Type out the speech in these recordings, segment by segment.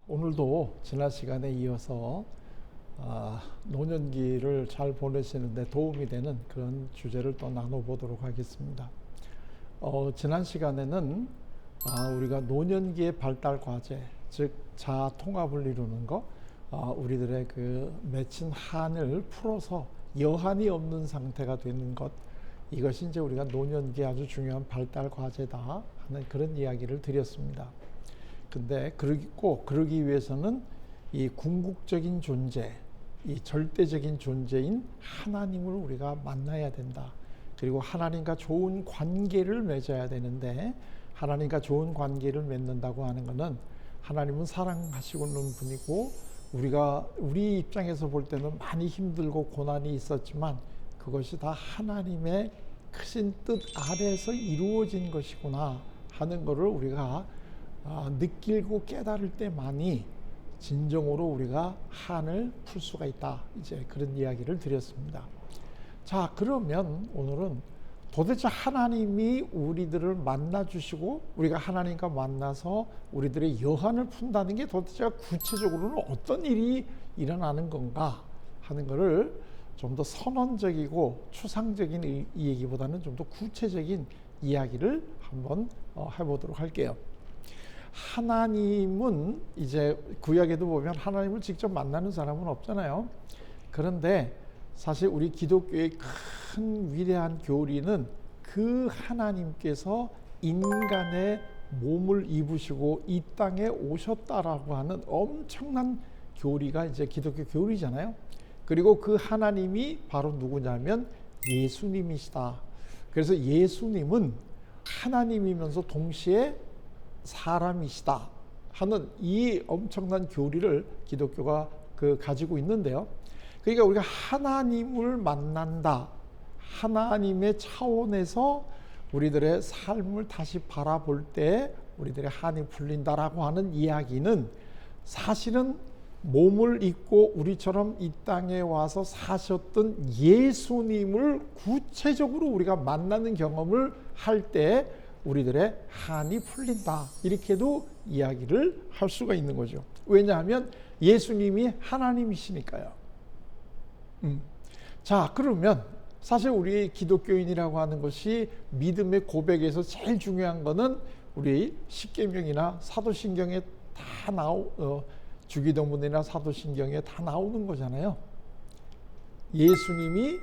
오늘도 지난 시간에 이어서 노년기를 잘 보내시는데 도움이 되는 그런 주제를 또 나눠보도록 하겠습니다. 지난 시간에는 우리가 노년기의 발달 과제, 즉 자아 통합을 이루는 것, 우리들의 그 맺힌 한을 풀어서 여한이 없는 상태가 되는 것, 이것이 이제 우리가 노년기의 아주 중요한 발달 과제다 하는 그런 이야기를 드렸습니다. 근데 그러기 위해서는 이 궁극적인 존재, 이 절대적인 존재인 하나님을 우리가 만나야 된다. 그리고 하나님과 좋은 관계를 맺어야 되는데, 하나님과 좋은 관계를 맺는다고 하는 것은 하나님은 사랑하시고 있는 분이고, 우리 입장에서 볼 때는 많이 힘들고 고난이 있었지만 그것이 다 하나님의 크신 뜻 아래에서 이루어진 것이구나 하는 것을 우리가 느끼고 깨달을 때만이 진정으로 우리가 한을 풀 수가 있다. 이제 그런 이야기를 드렸습니다. 자, 그러면 오늘은 도대체 하나님이 우리들을 만나 주시고 우리가 하나님과 만나서 우리들의 여한을 푼다는 게 도대체 구체적으로는 어떤 일이 일어나는 건가 하는 것을 좀 더 선언적이고 추상적인 이 얘기보다는 좀 더 구체적인 이야기를 한번 해보도록 할게요. 하나님은 이제 구약에도 보면 하나님을 직접 만나는 사람은 없잖아요. 그런데 사실 우리 기독교의 큰 위대한 교리는 그 하나님께서 인간의 몸을 입으시고 이 땅에 오셨다라고 하는 엄청난 교리가 이제 기독교 교리잖아요. 그리고 그 하나님이 바로 누구냐면 예수님이시다. 그래서 예수님은 하나님이면서 동시에 사람이시다 하는 이 엄청난 교리를 기독교가 가지고 있는데요. 그러니까 우리가 하나님을 만난다, 하나님의 차원에서 우리들의 삶을 다시 바라볼 때 우리들의 한이 풀린다라고 하는 이야기는 사실은 몸을 입고 우리처럼 이 땅에 와서 사셨던 예수님을 구체적으로 우리가 만나는 경험을 할 때 우리들의 한이 풀린다, 이렇게도 이야기를 할 수가 있는 거죠. 왜냐하면 예수님이 하나님이시니까요. 자, 그러면 사실 우리 기독교인이라고 하는 것이 믿음의 고백에서 제일 중요한 거는 우리 십계명이나 사도신경에 다 주기도문이나 사도신경에 다 나오는 거잖아요. 예수님이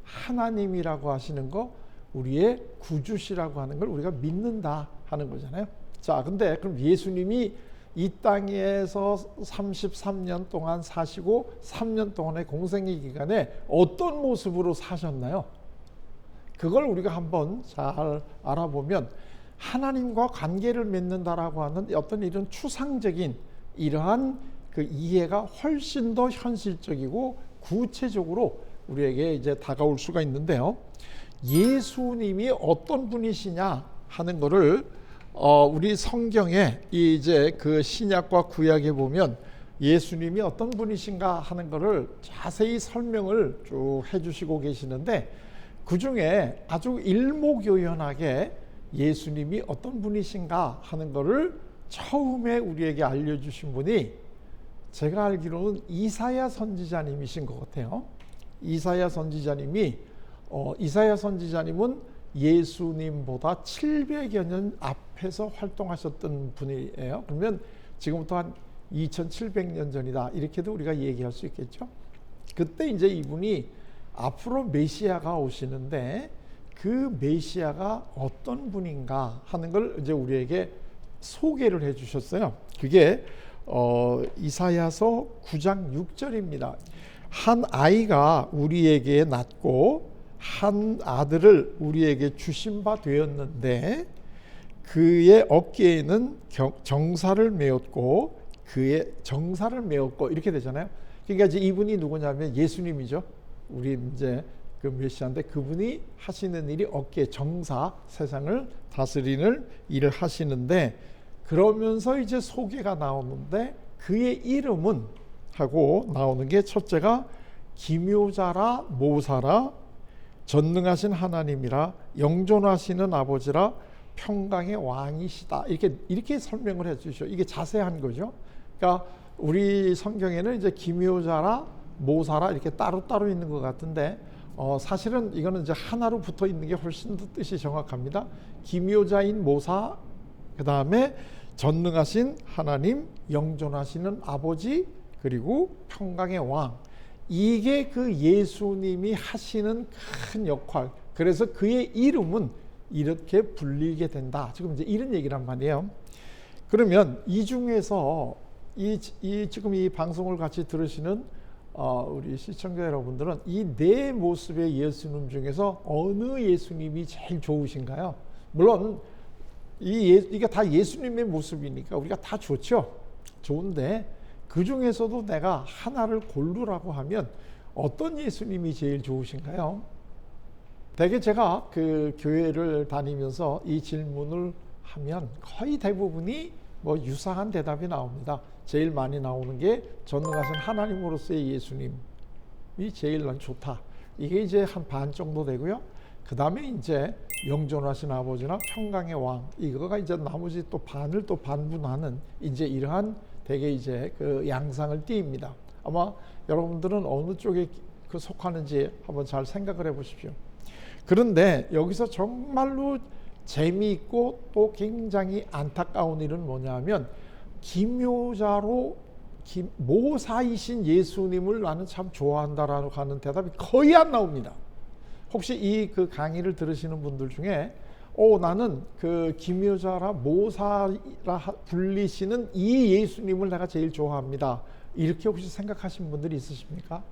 하나님이라고 하시는 거, 우리의 구주시라고 하는 걸 우리가 믿는다 하는 거잖아요. 자, 근데 그럼 예수님이 이 땅에서 33년 동안 사시고 3년 동안의 공생의 기간에 어떤 모습으로 사셨나요? 그걸 우리가 한번 잘 알아보면 하나님과 관계를 맺는다라고 하는 어떤 이런 추상적인 이러한 그 이해가 훨씬 더 현실적이고 구체적으로 우리에게 이제 다가올 수가 있는데요. 예수님이 어떤 분이시냐 하는 것을 우리 성경에 이제 그 신약과 구약에 보면 예수님이 어떤 분이신가 하는 것을 자세히 설명을 쭉 해주시고 계시는데, 그 중에 아주 일목요연하게 예수님이 어떤 분이신가 하는 것을 처음에 우리에게 알려주신 분이 제가 알기로는 이사야 선지자님이신 것 같아요. 이사야 선지자님은 예수님보다 700여 년 앞에서 활동하셨던 분이에요. 그러면 지금부터 한 2700년 전이다, 이렇게도 우리가 얘기할 수 있겠죠. 그때 이제 이분이 앞으로 메시아가 오시는데 그 메시아가 어떤 분인가 하는 걸 이제 우리에게 소개를 해 주셨어요. 그게 이사야서 9장 6절입니다. 한 아이가 우리에게 낳고 한 아들을 우리에게 주신 바 되었는데 그의 어깨에는 정사를 메었고 이렇게 되잖아요. 그러니까 이제 이분이 누구냐면 예수님이죠. 우리 이제 그 메시아인데 그분이 하시는 일이 어깨 정사, 세상을 다스리는 일을 하시는데, 그러면서 이제 소개가 나오는데 그의 이름은 하고 나오는 게 첫째가 기묘자라 모사라 전능하신 하나님이라 영존하시는 아버지라 평강의 왕이시다, 이렇게 설명을 해 주시죠. 이게 자세한 거죠. 그러니까 우리 성경에는 이제 기묘자라 모사라 이렇게 따로따로 있는 것 같은데 사실은 이거는 이제 하나로 붙어 있는 게 훨씬 더 뜻이 정확합니다. 기묘자인 모사, 그 다음에 전능하신 하나님, 영존하시는 아버지, 그리고 평강의 왕. 이게 그 예수님이 하시는 큰 역할. 그래서 그의 이름은 이렇게 불리게 된다. 지금 이제 이런 얘기란 말이에요. 그러면 이 중에서 지금 이 방송을 같이 들으시는 우리 시청자 여러분들은 이 네 모습의 예수님 중에서 어느 예수님이 제일 좋으신가요? 물론 이게 다 예수님의 모습이니까 우리가 다 좋죠. 좋은데 그 중에서도 내가 하나를 고르라고 하면 어떤 예수님이 제일 좋으신가요? 대개 제가 그 교회를 다니면서 이 질문을 하면 거의 대부분이 뭐 유사한 대답이 나옵니다. 제일 많이 나오는 게 전능하신 하나님으로서의 예수님이 제일 난 좋다. 이게 이제 한 반 정도 되고요. 그 다음에 이제 영존하신 아버지나 평강의 왕, 이거가 이제 나머지 또 반을 또 반분하는 이제 이러한 되게 이제 그 양상을 띠입니다. 아마 여러분들은 어느 쪽에 속하는지 한번 잘 생각을 해 보십시오. 그런데 여기서 정말로 재미있고 또 굉장히 안타까운 일은 뭐냐면 기묘자로 모사이신 예수님을 나는 참 좋아한다라고 하는 대답이 거의 안 나옵니다. 혹시 이 그 강의를 들으시는 분들 중에 나는 그 기묘자라 모사라 불리시는 이 예수님을 내가 제일 좋아합니다. 이렇게 혹시 생각하신 분들이 있으십니까?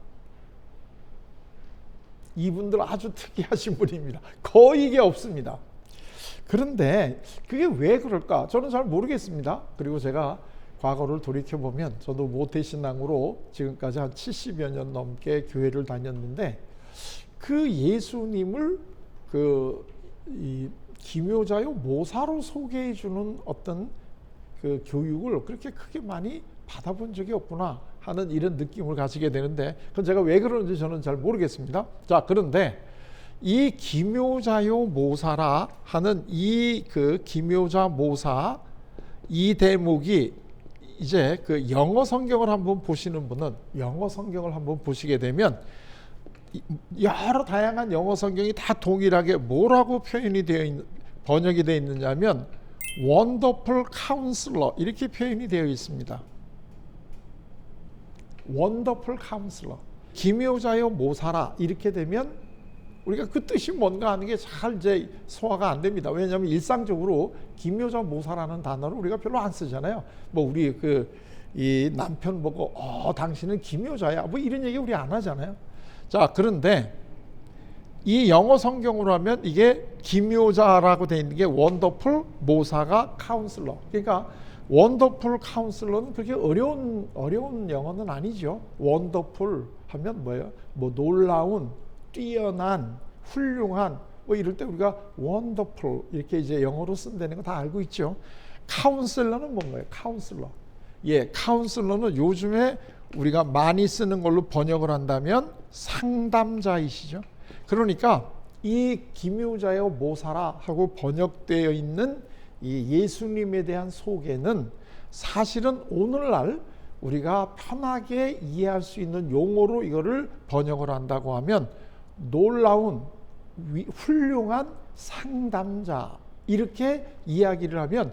이분들 아주 특이하신 분입니다. 거의 이게 없습니다. 그런데 그게 왜 그럴까? 저는 잘 모르겠습니다. 그리고 제가 과거를 돌이켜보면 저도 모태신앙으로 지금까지 한 70여 년 넘게 교회를 다녔는데 그 예수님을 이 기묘자요 모사로 소개해 주는 어떤 그 교육을 그렇게 크게 많이 받아본 적이 없구나 하는 이런 느낌을 가지게 되는데 그건 제가 왜 그러는지 저는 잘 모르겠습니다. 자, 그런데 이 기묘자요 모사라 하는 이 그 기묘자 모사 이 대목이 이제 그 영어 성경을 한번 보시는 분은 영어 성경을 한번 보시게 되면 여러 다양한 영어 성경이 다 동일하게 뭐라고 번역이 되어 있느냐면 원더풀 카운슬러 이렇게 표현이 되어 있습니다. 원더풀 카운슬러, 기묘자여 모사라 이렇게 되면 우리가 그 뜻이 뭔가 하는 게 잘 이제 소화가 안 됩니다. 왜냐하면 일상적으로 기묘자 모사라는 단어를 우리가 별로 안 쓰잖아요. 뭐 우리 이 남편 보고 당신은 기묘자야 뭐 이런 얘기 우리 안 하잖아요. 자, 그런데 이 영어 성경으로 하면 이게 기묘자라고 되어 있는 게 원더풀 모사가 카운슬러. 그러니까 원더풀 카운슬러는 그렇게 어려운 영어는 아니죠. 원더풀 하면 뭐예요? 뭐 놀라운, 뛰어난, 훌륭한 뭐 이럴 때 우리가 원더풀 이렇게 이제 영어로 쓴다는 거 다 알고 있죠. 카운슬러는 뭔가요? 카운슬러. 예, 카운슬러는 요즘에 우리가 많이 쓰는 걸로 번역을 한다면 상담자이시죠. 그러니까 이 기묘자여 모사라 하고 번역되어 있는 이 예수님에 대한 소개는 사실은 오늘날 우리가 편하게 이해할 수 있는 용어로 이거를 번역을 한다고 하면 놀라운 훌륭한 상담자 이렇게 이야기를 하면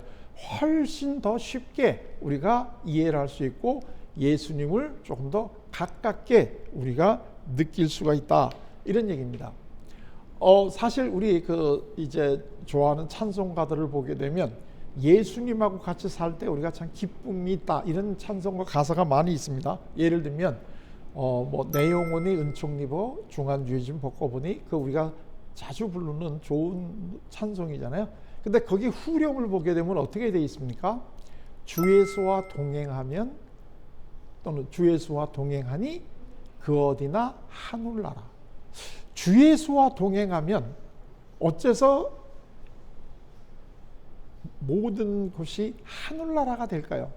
훨씬 더 쉽게 우리가 이해를 할 수 있고 예수님을 조금 더 가깝게 우리가 느낄 수가 있다 이런 얘기입니다. 사실 우리 이제 좋아하는 찬송가들을 보게 되면 예수님하고 같이 살 때 우리가 참 기쁨이 있다 이런 찬송가 가사가 많이 있습니다. 예를 들면 뭐 내 영혼이 은총 입어 중한 죄짐 벗고보니 그 우리가 자주 부르는 좋은 찬송이잖아요. 근데 거기 후렴을 보게 되면 어떻게 되어 있습니까? 주 예수와 동행하면 또는 주 예수와 동행하니 그 어디나 하늘나라. 주 예수와 동행하면 어째서 모든 곳이 하늘나라가 될까요?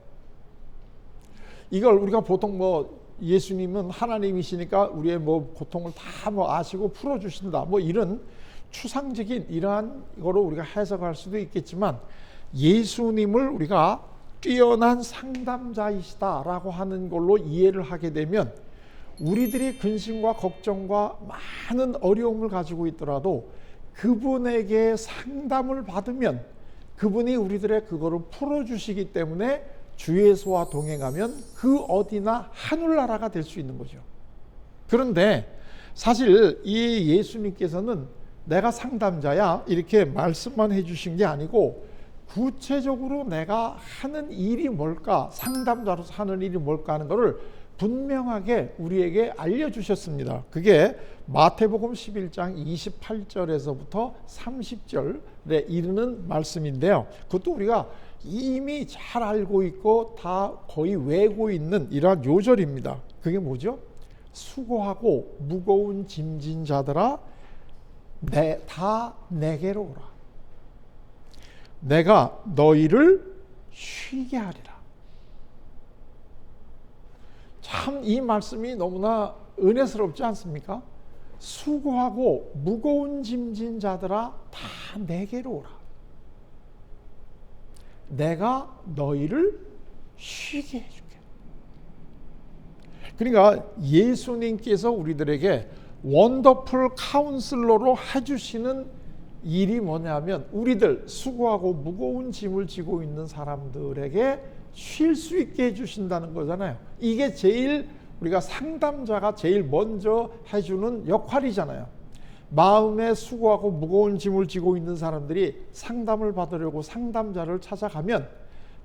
이걸 우리가 보통 뭐 예수님은 하나님이시니까 우리의 뭐 고통을 다 뭐 아시고 풀어주신다 뭐 이런 추상적인 이러한 거로 우리가 해석할 수도 있겠지만 예수님을 우리가 뛰어난 상담자이시다라고 하는 걸로 이해를 하게 되면 우리들이 근심과 걱정과 많은 어려움을 가지고 있더라도 그분에게 상담을 받으면 그분이 우리들의 그거를 풀어주시기 때문에 주 예수와 동행하면 그 어디나 하늘나라가 될 수 있는 거죠. 그런데 사실 이 예수님께서는 내가 상담자야 이렇게 말씀만 해주신 게 아니고 구체적으로 내가 하는 일이 뭘까, 상담자로서 하는 일이 뭘까 하는 것을 분명하게 우리에게 알려주셨습니다. 그게 마태복음 11장 28절에서부터 30절에 이르는 말씀인데요. 그것도 우리가 이미 잘 알고 있고 다 거의 외고 있는 이러한 요절입니다. 그게 뭐죠? 수고하고 무거운 짐진 자들아 다 내게로 오라. 내가 너희를 쉬게 하리라. 참 이 말씀이 너무나 은혜스럽지 않습니까? 수고하고 무거운 짐진 자들아 다 내게로 오라. 내가 너희를 쉬게 해줄게. 그러니까 예수님께서 우리들에게 원더풀 카운슬러로 해주시는 일이 뭐냐면 우리들 수고하고 무거운 짐을 지고 있는 사람들에게 쉴 수 있게 해주신다는 거잖아요. 이게 제일 우리가 상담자가 제일 먼저 해주는 역할이잖아요. 마음에 수고하고 무거운 짐을 지고 있는 사람들이 상담을 받으려고 상담자를 찾아가면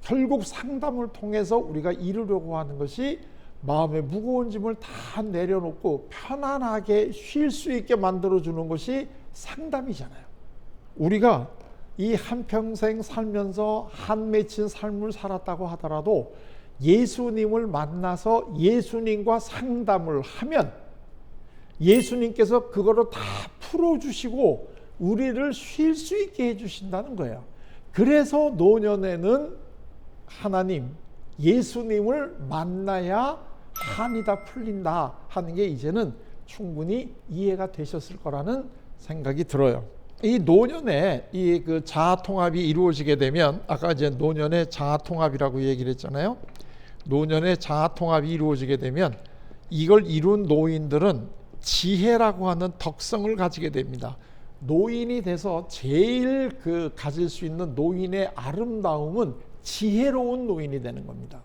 결국 상담을 통해서 우리가 이루려고 하는 것이 마음의 무거운 짐을 다 내려놓고 편안하게 쉴 수 있게 만들어주는 것이 상담이잖아요. 우리가 이 한평생 살면서 한 맺힌 삶을 살았다고 하더라도 예수님을 만나서 예수님과 상담을 하면 예수님께서 그거를 다 풀어주시고 우리를 쉴 수 있게 해주신다는 거예요. 그래서 노년에는 하나님, 예수님을 만나야 한이 다 풀린다 하는 게 이제는 충분히 이해가 되셨을 거라는 생각이 들어요. 이 노년에 이 그 자아 통합이 이루어지게 되면 아까 이제 노년의 자아 통합이라고 얘기를 했잖아요. 노년의 자아 통합이 이루어지게 되면 이걸 이룬 노인들은 지혜라고 하는 덕성을 가지게 됩니다. 노인이 돼서 제일 가질 수 있는 노인의 아름다움은 지혜로운 노인이 되는 겁니다.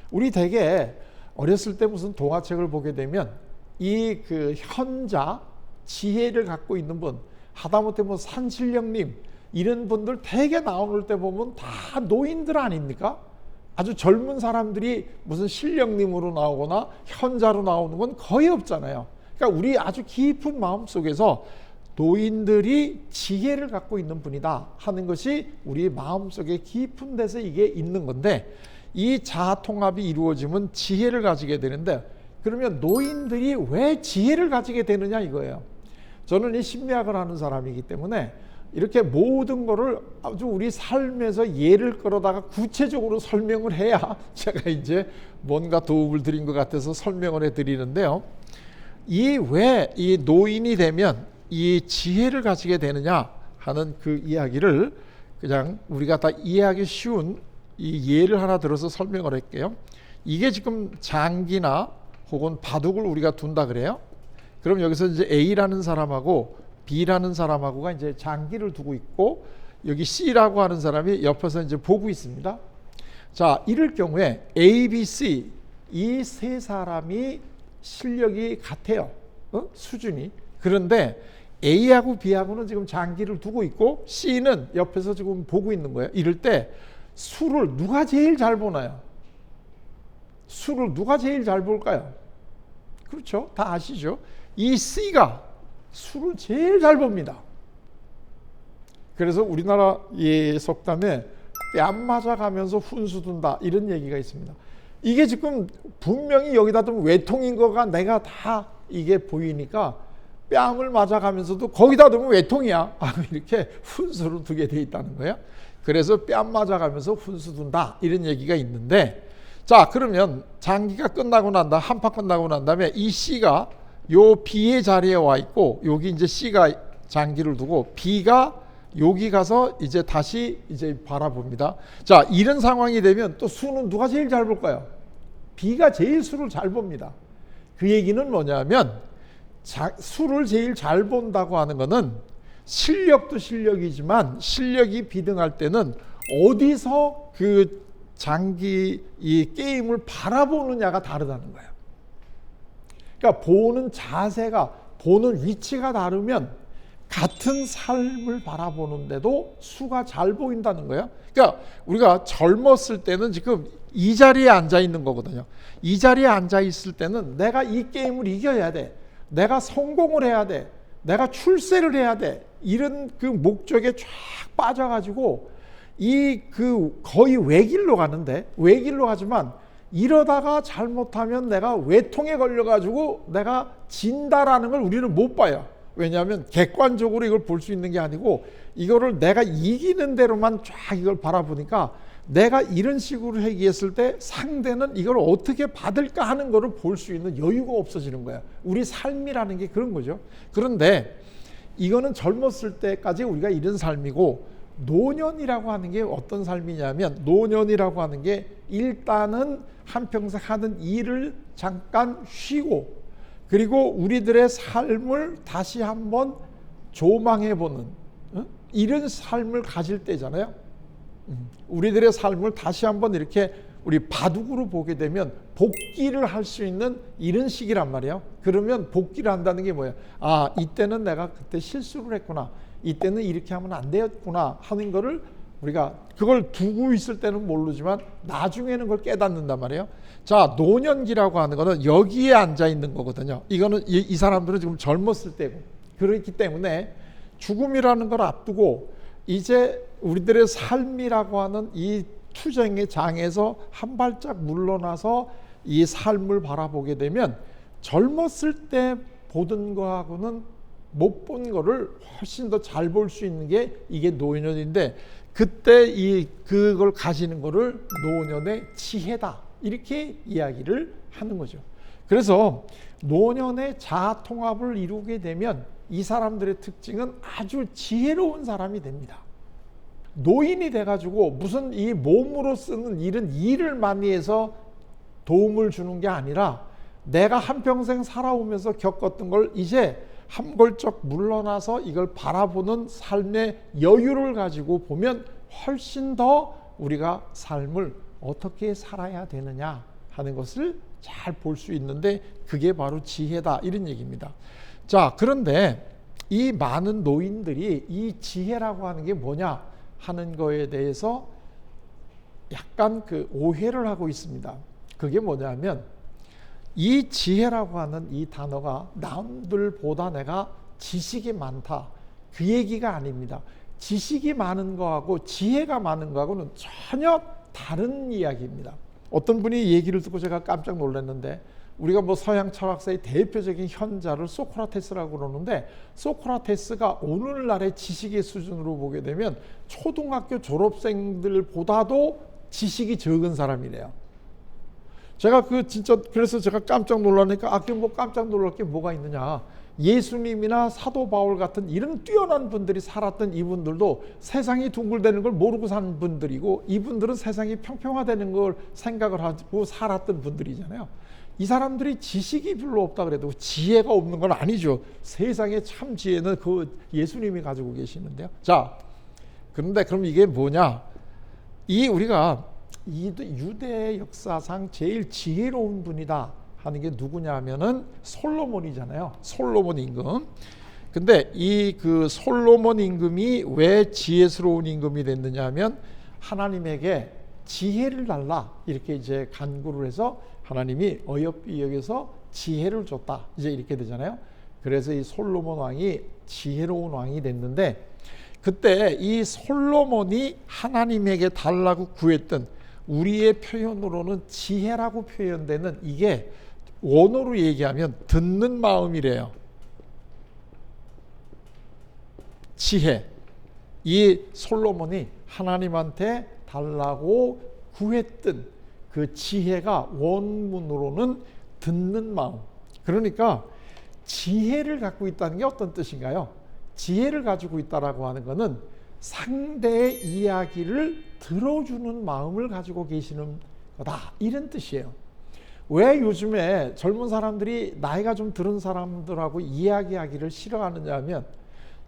우리 되게 어렸을 때 무슨 동화책을 보게 되면 이 현자 지혜를 갖고 있는 분, 하다못해 뭐 산신령님 이런 분들 되게 나올 때 보면 다 노인들 아닙니까? 아주 젊은 사람들이 무슨 신령님으로 나오거나 현자로 나오는 건 거의 없잖아요. 그러니까 우리 아주 깊은 마음 속에서 노인들이 지혜를 갖고 있는 분이다 하는 것이 우리 마음속에 깊은 데서 이게 있는 건데 이 자아 통합이 이루어지면 지혜를 가지게 되는데 그러면 노인들이 왜 지혜를 가지게 되느냐 이거예요. 저는 이 심리학을 하는 사람이기 때문에 이렇게 모든 거를 아주 우리 삶에서 예를 끌어다가 구체적으로 설명을 해야 제가 이제 뭔가 도움을 드린 것 같아서 설명을 해드리는데요. 왜 이 노인이 되면 이 지혜를 가지게 되느냐 하는 그 이야기를 그냥 우리가 다 이해하기 쉬운 이 예를 하나 들어서 설명을 할게요. 이게 지금 장기나 혹은 바둑을 우리가 둔다 그래요. 그럼 여기서 이제 A라는 사람하고 B라는 사람하고가 이제 장기를 두고 있고 여기 C라고 하는 사람이 옆에서 이제 보고 있습니다. 자, 이럴 경우에 A, B, C 이 세 사람이 실력이 같아요. 수준이. 그런데 A하고 B하고는 지금 장기를 두고 있고 C는 옆에서 지금 보고 있는 거예요. 이럴 때 수를 누가 제일 잘 보나요? 수를 누가 제일 잘 볼까요? 그렇죠. 다 아시죠? 이 C가 수를 제일 잘 봅니다. 그래서 우리나라 속담에 뺨 맞아가면서 훈수 둔다 이런 얘기가 있습니다. 이게 지금 분명히 여기다 두면 외통인 거가 내가 다 이게 보이니까 뺨을 맞아가면서도 거기다 두면 외통이야. 이렇게 훈수를 두게 돼 있다는 거예요. 그래서 뺨 맞아가면서 훈수 둔다 이런 얘기가 있는데 자 그러면 장기가 끝나고 난 다음 한판 끝나고 난 다음에 이 C가 요 B의 자리에 와 있고 여기 이제 C가 장기를 두고 B가 여기 가서 이제 다시 이제 바라봅니다. 자, 이런 상황이 되면 또 수는 누가 제일 잘 볼까요? B가 제일 수를 잘 봅니다. 그 얘기는 뭐냐면 수를 제일 잘 본다고 하는 거는 실력도 실력이지만 실력이 비등할 때는 어디서 그 장기 이 게임을 바라보느냐가 다르다는 거예요. 그러니까 보는 자세가, 보는 위치가 다르면 같은 삶을 바라보는데도 수가 잘 보인다는 거예요. 그러니까 우리가 젊었을 때는 지금 이 자리에 앉아 있는 거거든요. 이 자리에 앉아 있을 때는 내가 이 게임을 이겨야 돼, 내가 성공을 해야 돼, 내가 출세를 해야 돼, 이런 그 목적에 쫙 빠져가지고 이 그 거의 외길로 가는데, 외길로 가지만 이러다가 잘못하면 내가 외통에 걸려가지고 내가 진다라는 걸 우리는 못 봐요. 왜냐하면 객관적으로 이걸 볼 수 있는 게 아니고 이거를 내가 이기는 대로만 쫙 이걸 바라보니까 내가 이런 식으로 얘기했을 때 상대는 이걸 어떻게 받을까 하는 거를 볼 수 있는 여유가 없어지는 거야. 우리 삶이라는 게 그런 거죠. 그런데 이거는 젊었을 때까지 우리가 이런 삶이고, 노년이라고 하는 게 어떤 삶이냐면, 노년이라고 하는 게 일단은 한평생 하는 일을 잠깐 쉬고, 그리고 우리들의 삶을 다시 한번 조망해보는 이런 삶을 가질 때잖아요. 우리들의 삶을 다시 한번 이렇게 우리 바둑으로 보게 되면 복귀를 할 수 있는 이런 시기란 말이에요. 그러면 복귀를 한다는 게 뭐예요? 아, 이때는 내가 그때 실수를 했구나, 이때는 이렇게 하면 안 되었구나 하는 거를 우리가 그걸 두고 있을 때는 모르지만 나중에는 그걸 깨닫는단 말이에요. 자, 노년기라고 하는 거는 여기에 앉아 있는 거거든요. 이거는 이 사람들은 지금 젊었을 때고, 그렇기 때문에 죽음이라는 걸 앞두고 이제 우리들의 삶이라고 하는 이 투쟁의 장에서 한 발짝 물러나서 이 삶을 바라보게 되면 젊었을 때 보던 거하고는 못 본 거를 훨씬 더 잘 볼 수 있는 게 이게 노년인데, 그때 그걸 가지는 거를 노년의 지혜다, 이렇게 이야기를 하는 거죠. 그래서 노년의 자아 통합을 이루게 되면 이 사람들의 특징은 아주 지혜로운 사람이 됩니다. 노인이 돼가지고 무슨 이 몸으로 쓰는 이런 일을 많이 해서 도움을 주는 게 아니라 내가 한평생 살아오면서 겪었던 걸 이제 한 걸쩍 물러나서 이걸 바라보는 삶의 여유를 가지고 보면 훨씬 더 우리가 삶을 어떻게 살아야 되느냐 하는 것을 잘 볼 수 있는데, 그게 바로 지혜다, 이런 얘기입니다. 자, 그런데 이 많은 노인들이 이 지혜라고 하는 게 뭐냐 하는 거에 대해서 약간 그 오해를 하고 있습니다. 그게 뭐냐면, 이 지혜라고 하는 이 단어가 남들보다 내가 지식이 많다, 그 얘기가 아닙니다. 지식이 많은 거하고 지혜가 많은 거하고는 전혀 다른 이야기입니다. 어떤 분이 얘기를 듣고 제가 깜짝 놀랐는데, 우리가 뭐 서양 철학사의 대표적인 현자를 소크라테스라고 그러는데, 소크라테스가 오늘날의 지식의 수준으로 보게 되면 초등학교 졸업생들보다도 지식이 적은 사람이래요. 제가 그래서 제가 깜짝 놀라니까, 그게 뭐 깜짝 놀랄 게 뭐가 있느냐. 예수님이나 사도 바울 같은 이런 뛰어난 분들이 살았던 이분들도 세상이 둥글대는 걸 모르고 산 분들이고, 이분들은 세상이 평평화되는 걸 생각을 하고 살았던 분들이잖아요. 이 사람들이 지식이 별로 없다 그래도 지혜가 없는 건 아니죠. 세상의 참 지혜는 그 예수님이 가지고 계시는데요. 자, 그런데 그럼 이게 뭐냐? 우리가 유대 역사상 제일 지혜로운 분이다 하는 게 누구냐 하면은 솔로몬이잖아요. 솔로몬 임금. 근데 그 솔로몬 임금이 왜 지혜스러운 임금이 됐느냐 하면, 하나님에게 지혜를 달라 이렇게 이제 간구를 해서 하나님이 어여삐 여겨서 지혜를 줬다, 이제 이렇게 되잖아요. 그래서 이 솔로몬 왕이 지혜로운 왕이 됐는데, 그때 이 솔로몬이 하나님에게 달라고 구했던, 우리의 표현으로는 지혜라고 표현되는 이게 원어로 얘기하면 듣는 마음이래요. 지혜. 이 솔로몬이 하나님한테 달라고 구했던 그 지혜가 원문으로는 듣는 마음. 그러니까 지혜를 갖고 있다는 게 어떤 뜻인가요? 지혜를 가지고 있다라고 하는 것은 상대의 이야기를 들어주는 마음을 가지고 계시는 거다, 이런 뜻이에요. 왜 요즘에 젊은 사람들이 나이가 좀 들은 사람들하고 이야기하기를 싫어하느냐 하면,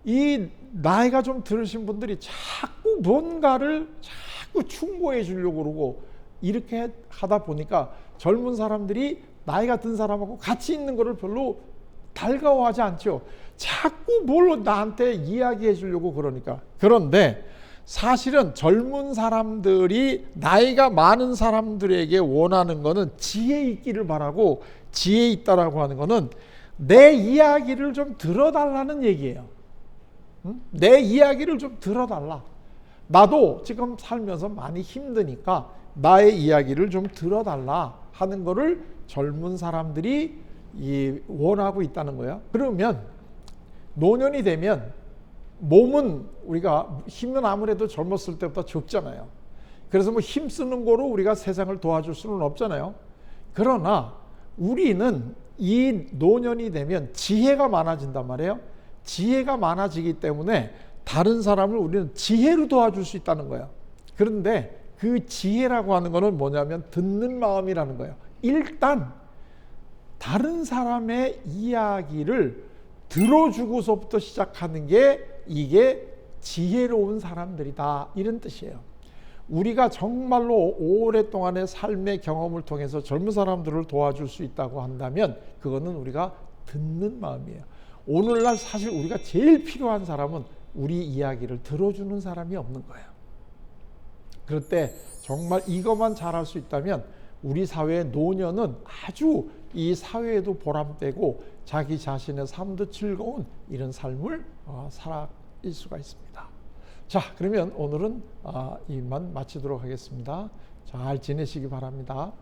이 나이가 좀 들으신 분들이 자꾸 뭔가를 자꾸 충고해 주려고 그러고 이렇게 하다 보니까 젊은 사람들이 나이가 든 사람하고 같이 있는 거를 별로 달가워하지 않죠. 자꾸 뭘 나한테 이야기해 주려고 그러니까. 그런데 사실은 젊은 사람들이 나이가 많은 사람들에게 원하는 거는 지혜 있기를 바라고, 지혜 있다라고 하는 거는 내 이야기를 좀 들어달라는 얘기예요. 내 이야기를 좀 들어달라. 나도 지금 살면서 많이 힘드니까 나의 이야기를 좀 들어달라 하는 거를 젊은 사람들이 원하고 있다는 거야. 그러면 노년이 되면 몸은, 우리가 힘은 아무래도 젊었을 때보다 적잖아요. 그래서 뭐 힘쓰는 거로 우리가 세상을 도와줄 수는 없잖아요. 그러나 우리는 이 노년이 되면 지혜가 많아진단 말이에요. 지혜가 많아지기 때문에 다른 사람을 우리는 지혜로 도와줄 수 있다는 거예요. 그런데 그 지혜라고 하는 거는 뭐냐면 듣는 마음이라는 거예요. 일단 다른 사람의 이야기를 들어주고서부터 시작하는 게, 이게 지혜로운 사람들이다, 이런 뜻이에요. 우리가 정말로 오랫동안의 삶의 경험을 통해서 젊은 사람들을 도와줄 수 있다고 한다면 그거는 우리가 듣는 마음이에요. 오늘날 사실 우리가 제일 필요한 사람은 우리 이야기를 들어주는 사람이 없는 거예요. 그럴 때 정말 이것만 잘할 수 있다면 우리 사회의 노년은 아주 이 사회에도 보람되고 자기 자신의 삶도 즐거운 이런 삶을 살아갈 수가 있습니다. 자, 그러면 오늘은 이만 마치도록 하겠습니다. 잘 지내시기 바랍니다.